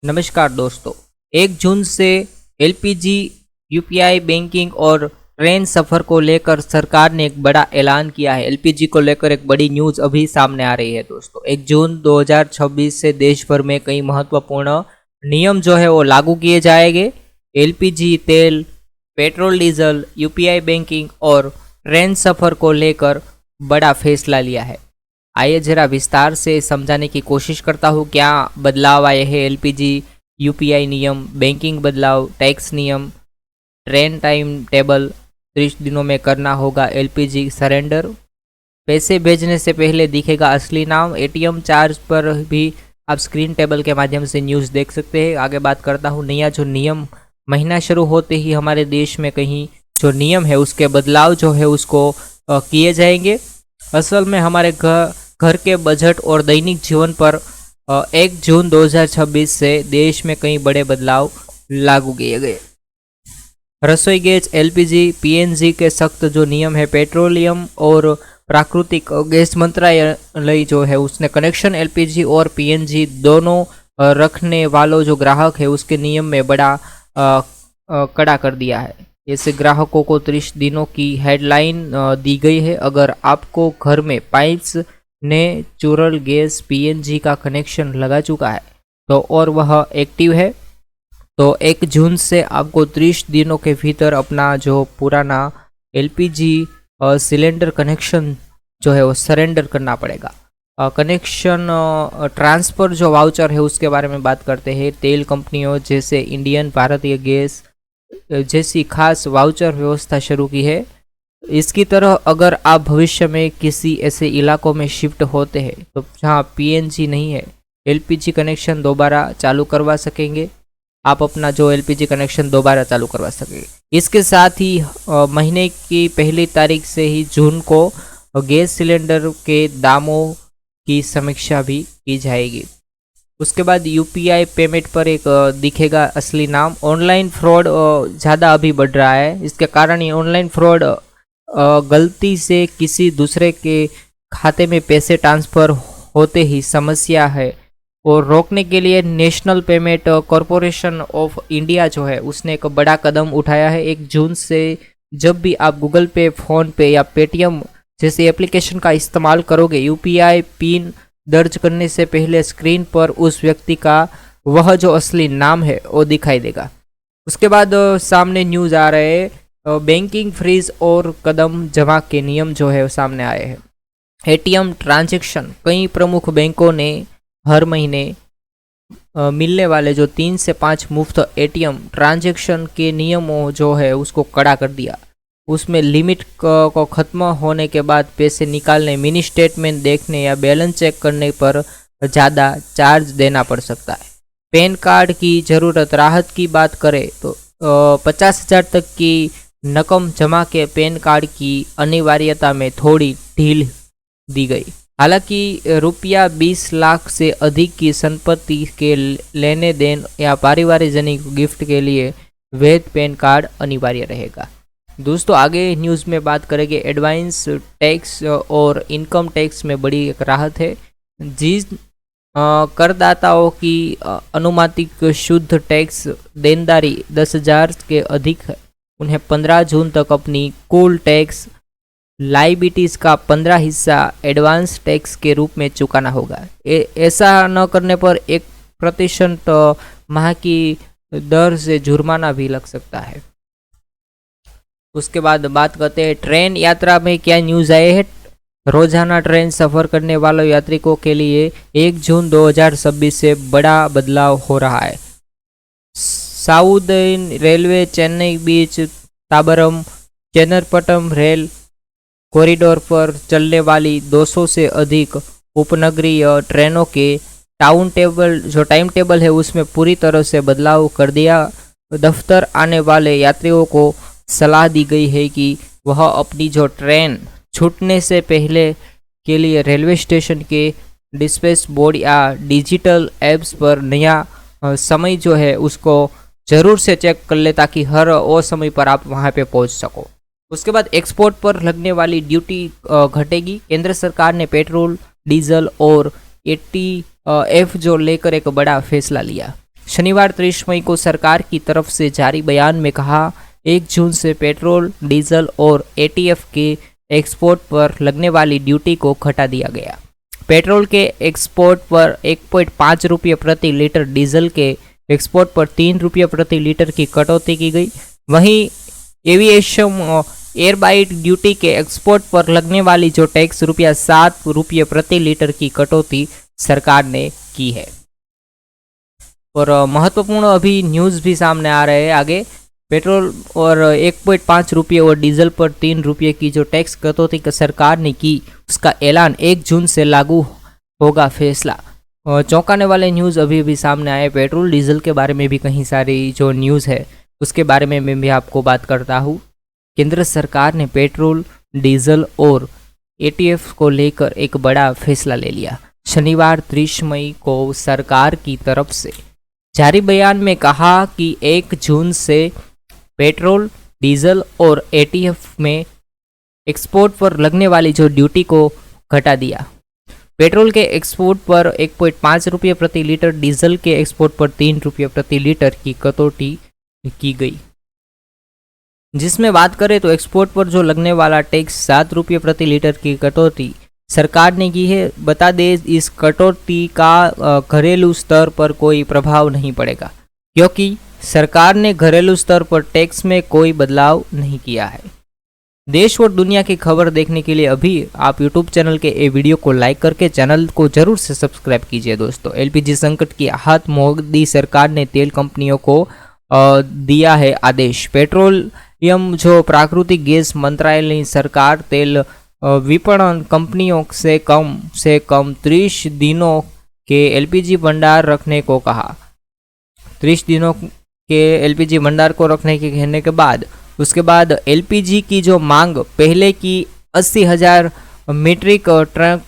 नमस्कार दोस्तों। 1 जून से एलपीजी, यूपीआई बैंकिंग और ट्रेन सफ़र को लेकर सरकार ने एक बड़ा ऐलान किया है। एलपीजी को लेकर एक बड़ी न्यूज़ अभी सामने आ रही है दोस्तों। 1 जून 2026 से देश भर में कई महत्वपूर्ण नियम जो है वो लागू किए जाएंगे। एलपीजी तेल, पेट्रोल डीजल, यूपीआई बैंकिंग और ट्रेन सफ़र को लेकर बड़ा फैसला लिया है। आइए जरा विस्तार से समझाने की कोशिश करता हूँ क्या बदलाव आए हैं। एलपीजी, यूपीआई नियम, बैंकिंग बदलाव, टैक्स नियम, ट्रेन टाइम टेबल, 30 दिनों में करना होगा एलपीजी सरेंडर, पैसे भेजने से पहले दिखेगा असली नाम, एटीएम चार्ज पर भी आप स्क्रीन टेबल के माध्यम से न्यूज़ देख सकते हैं। आगे बात करता हूँ नया जो नियम, महीना शुरू होते ही हमारे देश में कहीं जो नियम है उसके बदलाव जो है उसको किए जाएंगे। असल में हमारे घर के बजट और दैनिक जीवन पर 1 जून 2026 से देश में कई बड़े बदलाव लागू किए गए। रसोई गैस, एलपीजी, पीएनजी के सख्त जो नियम है। पेट्रोलियम और प्राकृतिक गैस मंत्रालय जो है उसने कनेक्शन एलपीजी और पीएनजी दोनों रखने वालों जो ग्राहक है उसके नियम में बड़ा कड़ा कर दिया है। ऐसे ग्राहकों को 30 दिनों की हेडलाइन दी गई है। अगर आपको घर में पाइप्स नेचुरल गैस पीएनजी का कनेक्शन लगा चुका है तो और वह एक्टिव है तो 1 जून से आपको 30 दिनों के भीतर अपना जो पुराना एलपीजी सिलेंडर कनेक्शन जो है वो सरेंडर करना पड़ेगा। कनेक्शन ट्रांसफ़र जो वाउचर है उसके बारे में बात करते हैं। तेल कंपनियों जैसे इंडियन, भारतीय गैस जैसी खास वाउचर व्यवस्था शुरू की है। इसकी तरह अगर आप भविष्य में किसी ऐसे इलाकों में शिफ्ट होते हैं तो जहाँ पीएनजी नहीं है, एलपीजी कनेक्शन दोबारा चालू करवा सकेंगे। आप अपना जो एलपीजी कनेक्शन दोबारा चालू करवा सकेंगे। इसके साथ ही महीने की पहली तारीख से ही जून को गैस सिलेंडर के दामों की समीक्षा भी की जाएगी। उसके बाद यूपीआई पेमेंट पर एक दिखेगा असली नाम। ऑनलाइन फ्रॉड ज़्यादा अभी बढ़ रहा है। इसके कारण ये ऑनलाइन फ्रॉड गलती से किसी दूसरे के खाते में पैसे ट्रांसफ़र होते ही समस्या है और रोकने के लिए national payment corporation of India जो है उसने एक बड़ा कदम उठाया है। 1 जून से जब भी आप गूगल पे, फ़ोन पे या पेटीएम जैसे एप्लीकेशन का इस्तेमाल करोगे, यूपीआई पिन दर्ज करने से पहले स्क्रीन पर उस व्यक्ति का वह जो असली नाम है वो दिखाई देगा। उसके बाद सामने न्यूज़ आ रहे हैं बैंकिंग फ्रीज और कदम जमा के नियम जो है सामने आए हैं। एटीएम ट्रांजैक्शन, कई प्रमुख बैंकों ने हर महीने मिलने वाले जो 3 से 5 मुफ्त एटीएम ट्रांजैक्शन के नियमों जो है उसको कड़ा कर दिया। उसमें लिमिट को ख़त्म होने के बाद पैसे निकालने, मिनी स्टेटमेंट देखने या बैलेंस चेक करने पर ज़्यादा चार्ज देना पड़ सकता है। पैन कार्ड की ज़रूरत, राहत की बात करें तो 50,000 तक की रकम जमा के पैन कार्ड की अनिवार्यता में थोड़ी ढील दी गई। हालांकि रुपया 20 लाख से अधिक की संपत्ति के लेने देन या पारिवारिक जनिक गिफ्ट के लिए वैध पैन कार्ड अनिवार्य रहेगा। दोस्तों आगे न्यूज़ में बात करेंगे एडवांस टैक्स और इनकम टैक्स में बड़ी एक राहत है। जिन करदाताओं की अनुमानित शुद्ध टैक्स देनदारी 10,000 के अधिक है उन्हें 15 जून तक अपनी कुल टैक्स लाइबिलिटीज़ का 15 हिस्सा एडवांस टैक्स के रूप में चुकाना होगा। ऐसा न करने पर 1% माह की दर से जुर्माना भी लग सकता है। उसके बाद बात करते हैं ट्रेन यात्रा में क्या न्यूज़ आए हैं। रोजाना ट्रेन सफ़र करने वालों यात्रिकों के लिए 1 जून 2026 से बड़ा बदलाव हो रहा है। साउदर्न रेलवे चेन्नई बीच ताबरम चेन्नपट्टनम रेल कॉरिडोर पर चलने वाली 200 से अधिक उपनगरीय ट्रेनों के टाइम टेबल है उसमें पूरी तरह से बदलाव कर दिया। दफ्तर आने वाले यात्रियों को सलाह दी गई है कि वह अपनी जो ट्रेन छूटने से पहले के लिए रेलवे स्टेशन के डिस्पैच बोर्ड या डिजिटल ऐप्स पर नया समय जो है उसको ज़रूर से चेक कर ले ताकि हर वो समय पर आप वहाँ पे पहुँच सको। उसके बाद एक्सपोर्ट पर लगने वाली ड्यूटी घटेगी। केंद्र सरकार ने पेट्रोल, डीजल और एटीएफ जो लेकर एक बड़ा फैसला लिया। शनिवार 30 मई को सरकार की तरफ से जारी बयान में कहा 1 जून से पेट्रोल, डीजल और एटीएफ के एक्सपोर्ट पर लगने वाली ड्यूटी को घटा दिया गया। पेट्रोल के एक्सपोर्ट पर 1.5 रुपये प्रति लीटर, डीजल के एक्सपोर्ट पर 3 रुपये प्रति लीटर की कटौती की गई। वहीं एविएशन एयरबाइट ड्यूटी के एक्सपोर्ट पर लगने वाली जो टैक्स ₹7 प्रति लीटर की कटौती सरकार ने की है। और महत्वपूर्ण अभी न्यूज़ भी सामने आ रहे हैं आगे। पेट्रोल और 1.5 रुपये और डीजल पर 3 रुपये की जो टैक्स कटौती सरकार ने की, उसका ऐलान 1 जून से लागू होगा फैसला। चौंकाने वाले न्यूज़ अभी सामने आए। पेट्रोल डीजल के बारे में भी कहीं सारी जो न्यूज़ है उसके बारे में मैं भी आपको बात करता हूँ। केंद्र सरकार ने पेट्रोल, डीजल और एटीएफ को लेकर एक बड़ा फैसला ले लिया। शनिवार 30 मई को सरकार की तरफ से जारी बयान में कहा कि 1 जून से पेट्रोल, डीजल और एटीएफ में एक्सपोर्ट पर लगने वाली जो ड्यूटी को घटा दिया। पेट्रोल के एक्सपोर्ट पर 1.5 रुपये प्रति लीटर, डीजल के एक्सपोर्ट पर 3 रुपये प्रति लीटर की कटौती की गई। जिसमें बात करें तो एक्सपोर्ट पर जो लगने वाला टैक्स 7 रुपये प्रति लीटर की कटौती सरकार ने की है। बता दें, इस कटौती का घरेलू स्तर पर कोई प्रभाव नहीं पड़ेगा, क्योंकि सरकार ने घरेलू स्तर पर टैक्स में कोई बदलाव नहीं किया है। देश और दुनिया की खबर देखने के लिए अभी आप यूट्यूब चैनल के ये वीडियो को लाइक करके चैनल को जरूर से सब्सक्राइब कीजिए। दोस्तों, एलपीजी संकट की आहत मोदी सरकार ने तेल कंपनियों को दिया है आदेश। पेट्रोलियम जो प्राकृतिक गैस मंत्रालय ने सरकार तेल विपणन कंपनियों से कम 30 दिनों के एलपीजी भंडार रखने को कहा। 30 दिनों के एलपीजी भंडार को रखने के कहने के बाद उसके बाद एलपीजी की जो मांग पहले की 80,000 मीट्रिक टन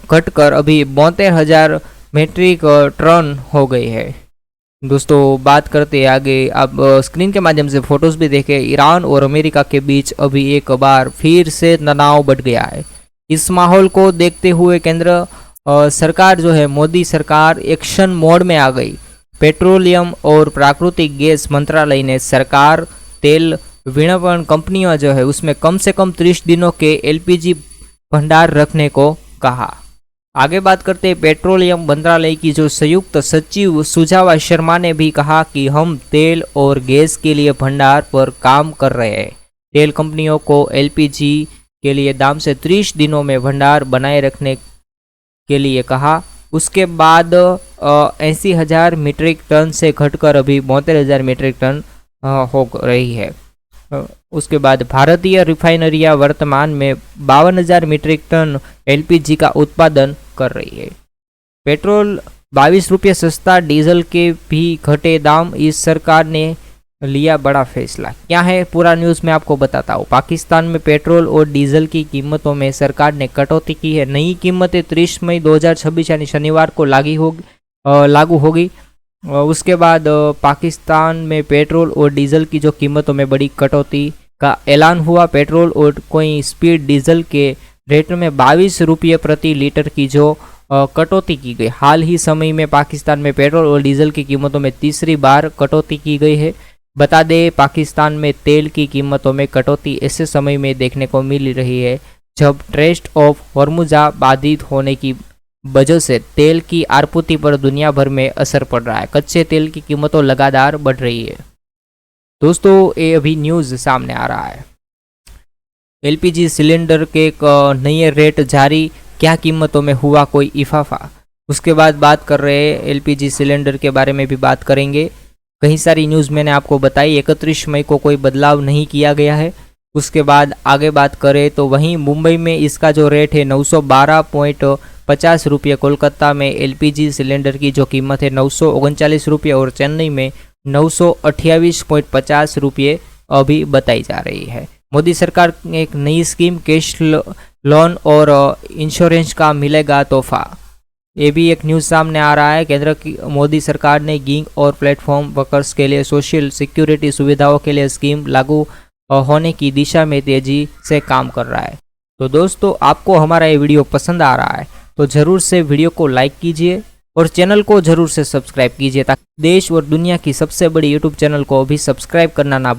घटकर अभी 72,000 मीट्रिक टन हो गई है। दोस्तों, बात करते हैं आगे। आप स्क्रीन के माध्यम से फोटोज भी देखें। ईरान और अमेरिका के बीच अभी एक बार फिर से तनाव बढ़ गया है। इस माहौल को देखते हुए केंद्र सरकार जो है, मोदी सरकार एक्शन मोड में आ गई। पेट्रोलियम और प्राकृतिक गैस मंत्रालय ने सरकार तेल विपणन कंपनियां जो है उसमें कम से कम 30 दिनों के एलपीजी भंडार रखने को कहा। आगे बात करते हैं। पेट्रोलियम मंत्रालय की जो संयुक्त सचिव सुजावा शर्मा ने भी कहा कि हम तेल और गैस के लिए भंडार पर काम कर रहे हैं। तेल कंपनियों को एलपीजी के लिए दाम से 30 दिनों में भंडार बनाए रखने के लिए कहा। उसके बाद 80,000 मीट्रिक टन से घटकर अभी 72,000 मीट्रिक टन हो रही है। उसके बाद भारतीय रिफाइनरियां वर्तमान में 52,000 मीट्रिक टन एलपीजी का उत्पादन कर रही है। पेट्रोल 22 रुपये सस्ता, डीजल के भी घटे दाम। इस सरकार ने लिया बड़ा फैसला। क्या है पूरा न्यूज़ मैं आपको बताता हूँ। पाकिस्तान में पेट्रोल और डीजल की कीमतों में सरकार ने कटौती की है। नई कीमतें 30 मई 2026 यानी शनिवार को लागू होगी। उसके बाद पाकिस्तान में पेट्रोल और डीजल की जो कीमतों में बड़ी कटौती का ऐलान हुआ। पेट्रोल और कोई स्पीड डीजल के रेट में 22 रुपये प्रति लीटर की जो कटौती की गई। हाल ही समय में पाकिस्तान में पेट्रोल और डीजल की कीमतों में तीसरी बार कटौती की गई है। बता दें, पाकिस्तान में तेल की कीमतों में कटौती ऐसे समय में देखने को मिल रही है जब स्ट्रेट ऑफ हॉर्मुज़ बाधित होने की वजह से तेल की आपूर्ति पर दुनिया भर में असर पड़ रहा है। कच्चे तेल की कीमतों लगातार बढ़ रही है। दोस्तों, ये अभी न्यूज़ सामने आ रहा है। एलपीजी सिलेंडर के नए रेट जारी, क्या कीमतों में हुआ कोई इजाफा। उसके बाद बात कर रहे हैं एलपीजी सिलेंडर के बारे में भी बात करेंगे। कई सारी न्यूज़ मैंने आपको बताई। 31 मई को कोई बदलाव नहीं किया गया है। उसके बाद आगे बात करें तो वहीं मुंबई में इसका जो रेट है 912.50 रुपये, कोलकाता में एलपीजी सिलेंडर की जो कीमत है 939 रुपये और चेन्नई में 928.50 रुपये अभी बताई जा रही है। मोदी सरकार ने एक नई स्कीम कैश लोन और इंश्योरेंस का मिलेगा तोहफा, ये भी एक न्यूज़ सामने आ रहा है। केंद्र की मोदी सरकार ने गिग और प्लेटफॉर्म वर्कर्स के लिए सोशल सिक्योरिटी सुविधाओं के लिए स्कीम लागू होने की दिशा में तेजी से काम कर रहा है। तो दोस्तों, आपको हमारा ये वीडियो पसंद आ रहा है तो ज़रूर से वीडियो को लाइक कीजिए और चैनल को जरूर से सब्सक्राइब कीजिए ताकि देश और दुनिया की सबसे बड़ी यूट्यूब चैनल को भी सब्सक्राइब करना ना